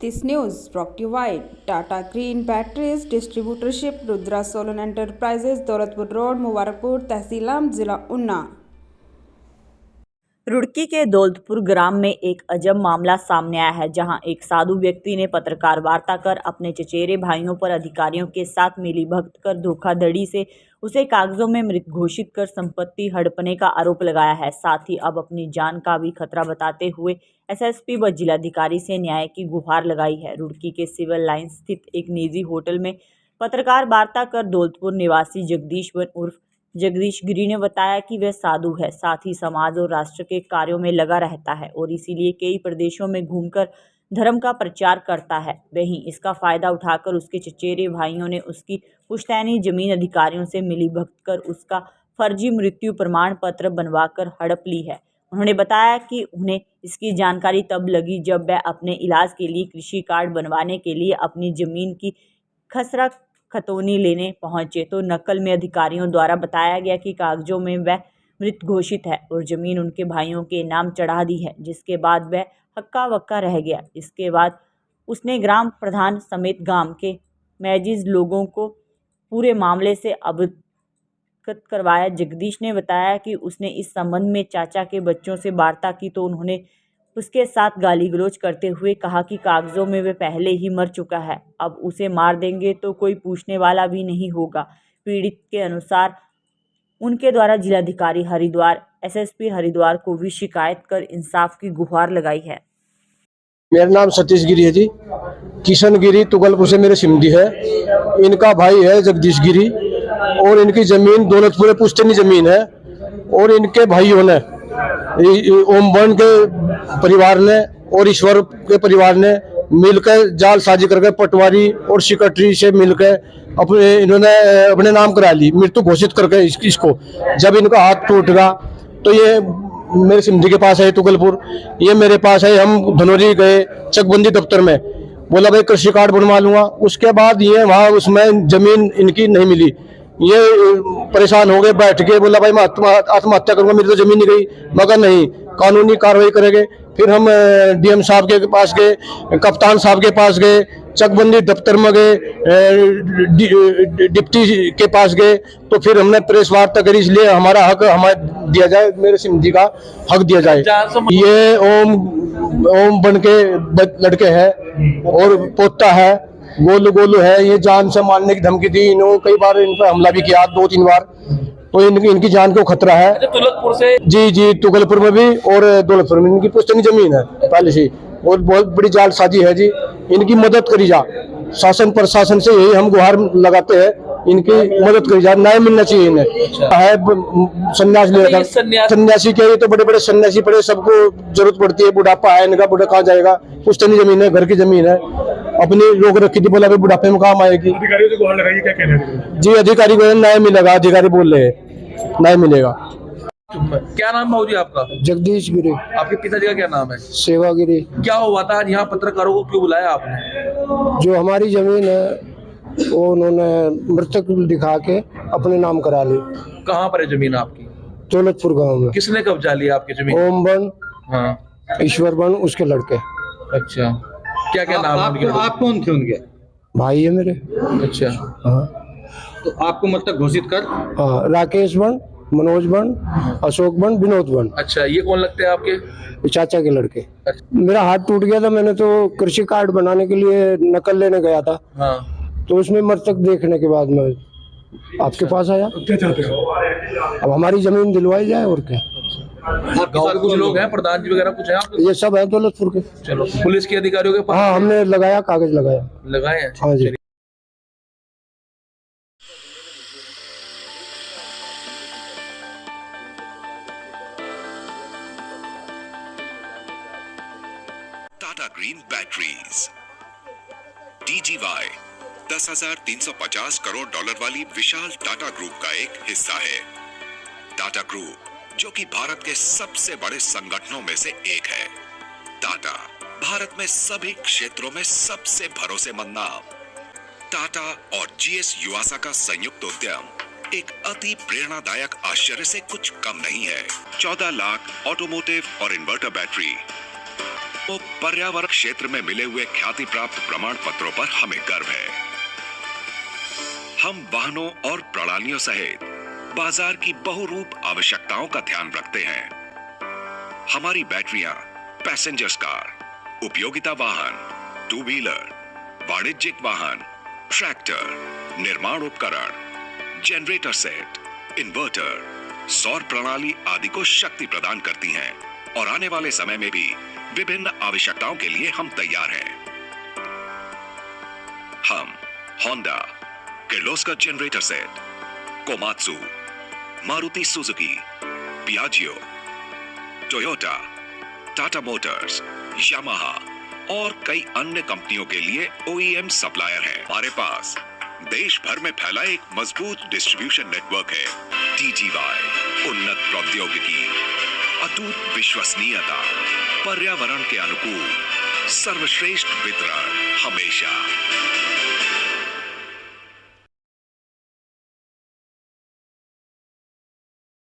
This news brought to you by Tata Green Batteries Distributorship, Rudra Solar Enterprises, Daulatpur road, Mubarakpur, tehsil Amb, जिला ऊना। रुड़की के दौलतपुर ग्राम में एक अजब मामला सामने आया है, जहां एक साधु व्यक्ति ने पत्रकार वार्ता कर अपने चचेरे भाइयों पर अधिकारियों के साथ मिलीभगत कर धोखाधड़ी से उसे कागजों में मृत घोषित कर संपत्ति हड़पने का आरोप लगाया है। साथ ही अब अपनी जान का भी खतरा बताते हुए एसएसपी व जिलाधिकारी से न्याय की गुहार लगाई है। रुड़की के सिविल लाइन स्थित एक निजी होटल में पत्रकार वार्ता कर दौलतपुर निवासी जगदीश उर्फ जगदीश गिरी ने बताया कि वह साधु है, साथ ही समाज और राष्ट्र के कार्यों में लगा रहता है और इसीलिए कई प्रदेशों में घूमकर धर्म का प्रचार करता है। वहीं इसका फायदा उठाकर उसके चचेरे भाइयों ने उसकी पुश्तैनी जमीन अधिकारियों से मिलीभगत कर उसका फर्जी मृत्यु प्रमाण पत्र बनवाकर हड़प ली है। उन्होंने बताया कि उन्हें इसकी जानकारी तब लगी जब वह अपने इलाज के लिए कृषि कार्ड बनवाने के लिए अपनी जमीन की खसरा खतौनी लेने पहुंचे तो नकल में अधिकारियों द्वारा बताया गया कि कागजों में वह मृत घोषित है और जमीन उनके भाइयों के नाम चढ़ा दी है, जिसके बाद वह हक्का बक्का रह गया। इसके बाद उसने ग्राम प्रधान समेत गांव के मैजिज लोगों को पूरे मामले से अवगत करवाया। जगदीश ने बताया कि उसने इस संबंध में चाचा के बच्चों से वार्ता की तो उन्होंने उसके साथ गाली गलौज करते हुए कहा कि कागजों में वह पहले ही मर चुका है, अब उसे मार देंगे तो कोई पूछने वाला भी नहीं होगा। पीड़ित के अनुसार उनके द्वारा जिलाधिकारी हरिद्वार, एसएसपी हरिद्वार को भी शिकायत कर इंसाफ की गुहार लगाई है। मेरा नाम सतीश गिरी है जी। किशन गिरी तुगलपुर से मेरे सिमधी है। इनका भाई है जगदीश गिरी और इनकी जमीन दौलतपुर पुश्तैनी जमीन है और इनके भाइयों ने ओमबन के परिवार ने और ईश्वर के परिवार ने मिलकर जाल साजी करके पटवारी और सेक्रेटरी से मिलकर इन्होंने अपने नाम करा ली, मृत्यु घोषित करके इसको। जब इनका हाथ टूट गया तो ये मेरे सिमधी के पास है तुगलपुर, ये मेरे पास है। हम धनौरी गए चकबंदी दफ्तर में, बोला भाई कृषि कार्ड बनवा लूंगा। उसके बाद ये वहाँ उसमें जमीन इनकी नहीं मिली, ये परेशान हो गए, बैठ के बोला भाई मैं आत्महत्या करूंगा, मेरी तो जमीन नहीं गई। मगर नहीं, कानूनी कार्रवाई करेंगे। फिर हम डीएम साहब के पास गए, कप्तान साहब के पास गए, चकबंदी दफ्तर में गए, डिप्टी के पास गए। तो फिर हमने प्रेस वार्ता करी, इसलिए हमारा हक हमें दिया जाए, मेरे सिमधी का हक दिया जाए। ये ओम बन के लड़के हैं और पोता है, गोलू है। ये जान से मारने की धमकी दी, इन्होंने कई बार इन पर हमला भी किया, 2-3 बार। तो इनकी जान को खतरा है। तुगलपुर से जी तुगलपुर में भी और दौलतपुर में इनकी पुश्तैनी जमीन है पहले से, और बहुत बड़ी जालसाजी है जी। इनकी मदद करी जा, शासन प्रशासन से यही हम गुहार लगाते हैं, इनकी मदद करी जा, न्याय मिलना चाहिए इन्हें। है सन्यास ले रखा, सन्यासी क्या, ये तो बड़े बड़े सन्यासी पड़े, सबको जरूरत पड़ती है। बुढ़ापा है इनका, बुढ़ा कहाँ जाएगा, पुश्तैनी जमीन है, घर की जमीन है, अपनी रोक रखी थी, बोला भाई बुढ़ापे में काम आएगी। अधिकारियों से गुहार लगाइए, क्या कहना है? जी अधिकारी को न्याय मिलेगा, अधिकारी बोल रहे हैं न्याय मिलेगा। क्या नाम भाऊ जी आपका? जगदीश गिरी। आपके पिताजी का क्या नाम है? सेवा गिरी। क्या हुआ था आज यहाँ पत्रकारों को क्यों बुलाया आपने? जो हमारी जमीन है वो उन्होंने मृतक दिखा के अपने नाम करा ली। कहाँ पर है जमीन आपकी? दौलतपुर गांव में। किसने कब्जा लिया आपकी जमीन? ओम बन, हाँ, ईश्वर बन, उसके लड़के। अच्छा, क्या क्या नाम है उनके? आप कौन थे उनके? भाई है मेरे। अच्छा, हाँ तो आपको मतलब घोषित कर? हाँ, राकेश बन, मनोज बन, अशोक बन, विनोद बन। अच्छा, ये कौन लगते हैं आपके? चाचा के लड़के। अच्छा। मेरा हाथ टूट गया था, मैंने तो कृषि कार्ड बनाने के लिए नकल लेने गया था। हाँ, तो उसमें मृतक देखने के बाद मैं आपके पास आया। क्या चाहते हो? अब हमारी जमीन दिलवाई जाए और क्या। गाँव के कुछ लोग हैं, प्रधान जी वगैरह कुछ हैं आप? ये सब है दौलतपुर के। चलो, पुलिस के अधिकारियों के पास हाँ हमने लगाया, कागज लगाया। लगाए हैं? हाँ जी। Tata green batteries DGY 10,350 crore dollar वाली विशाल टाटा ग्रुप का एक हिस्सा है। टाटा ग्रुप जो कि भारत के सबसे बड़े संगठनों में से एक है। टाटा भारत में सभी क्षेत्रों में सबसे भरोसेमंद नाम। टाटा और GS युवासा का संयुक्त उद्यम एक अति प्रेरणादायक आश्चर्य से कुछ कम नहीं है। 14 लाख ऑटोमोटिव और इन्वर्टर बैटरी पर्यावरण क्षेत्र में मिले हुए ख्याति प्राप्त प्रमाण पत्रों पर हमें गर्व है। हम वाहनों और प्रणालियों सहित बाजार की बहुरूप आवश्यकताओं का ध्यान रखते हैं। हमारी बैटरियां पैसेंजर्स कार, उपयोगिता वाहन, टू व्हीलर, वाणिज्यिक वाहन, ट्रैक्टर, निर्माण उपकरण, जनरेटर सेट, इन्वर्टर, सौर प्रणाली आदि को शक्ति प्रदान करती हैं और आने वाले समय में भी विभिन्न आवश्यकताओं के लिए हम तैयार हैं। हम Honda, Kirloskar generator set, Komatsu, Maruti Suzuki, Piaggio, Toyota, Tata Motors, Yamaha और कई अन्य कंपनियों के लिए OEM सप्लायर हैं। हमारे पास देश भर में फैला एक मजबूत डिस्ट्रीब्यूशन नेटवर्क है। TGY, उन्नत प्रौद्योगिकी, अटूट विश्वसनीयता, पर्यावरण के अनुकूल, सर्वश्रेष्ठ वितरण हमेशा।